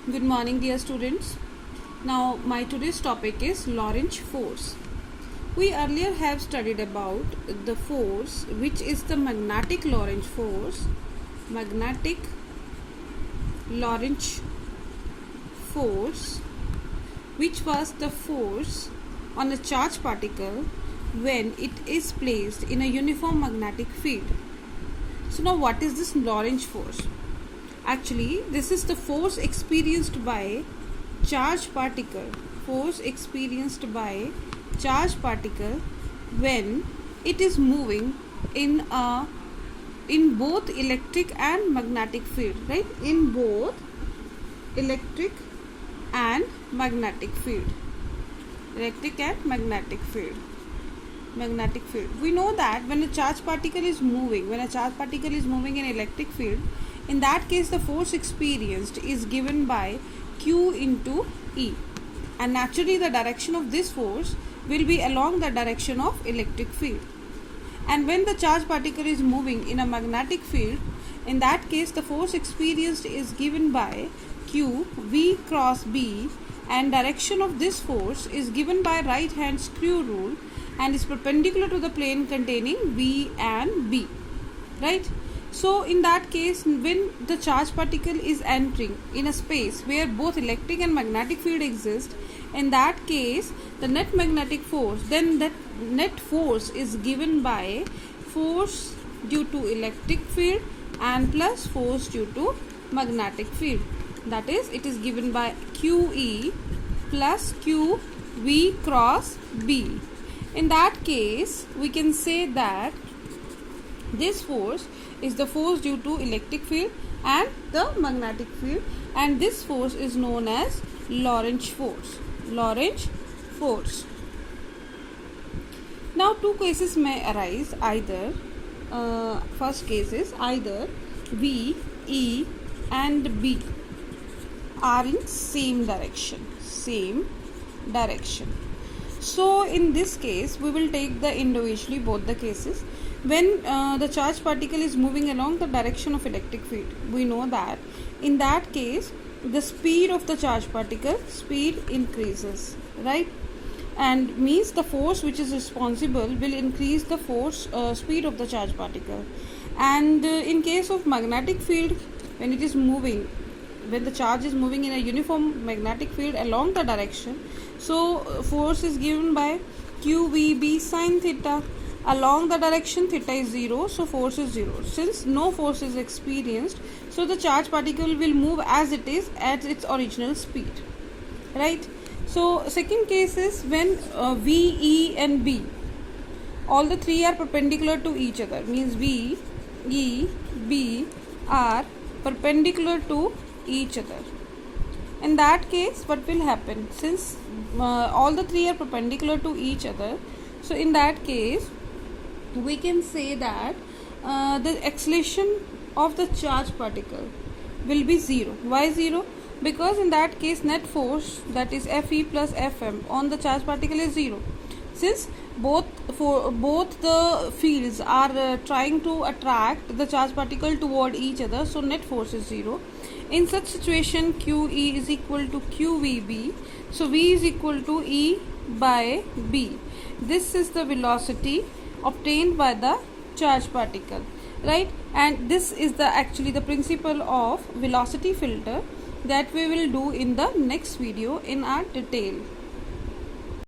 Good morning, dear students. Now, my today's topic is Lorentz force. We earlier have studied about the force, which is the magnetic Lorentz force. Magnetic Lorentz force, which was the force on a charged particle when it is placed in a uniform magnetic field. So now, what is this Lorentz force? Actually, this is the force experienced by charged particle. Force experienced by charged particle when it is moving in both electric and magnetic field, right? In both electric and magnetic field. Electric and magnetic field. Magnetic field. We know that when a charged particle is moving, in electric field, in that case the force experienced is given by Q into E, and naturally the direction of this force will be along the direction of electric field. And when the charged particle is moving in a magnetic field, in that case the force experienced is given by Q V cross B, and direction of this force is given by right hand screw rule and is perpendicular to the plane containing V and B, right? So in that case, when the charged particle is entering in a space where both electric and magnetic field exist, in that case the net magnetic force, then that net force is given by force due to electric field and plus force due to magnetic field. That is, it is given by QE plus QV cross B. In that case, we can say that this force is the force due to electric field and the magnetic field, and this force is known as Lorentz force. Lorentz force. Now, two cases may arise. Either first case is either V, E and B are in same direction. So in this case, we will take the individually both the cases. When the charged particle is moving along the direction of electric field, we know that in that case the speed of the charged particle increases, right? And means the force which is responsible will increase the force speed of the charged particle. And in case of magnetic field, when it is moving, when the charge is moving in a uniform magnetic field along the direction, so force is given by QVB sin theta. Along the direction theta is 0, so force is 0. Since no force is experienced, so the charged particle will move as it is at its original speed, right? So second case is when V, E and B, all the three are perpendicular to each other, means V, E, B are perpendicular to each other. In that case, what will happen? Since all the three are perpendicular to each other, so in that case we can say that the acceleration of the charged particle will be 0. Why 0? Because in that case net force, that is Fe plus Fm on the charged particle is 0. Since both the fields are trying to attract the charged particle toward each other, so net force is 0. In such situation, QE is equal to QVB, so V is equal to E by B. This is the velocity obtained by the charged particle, right? And this is actually the principle of velocity filter that we will do in the next video in our detail.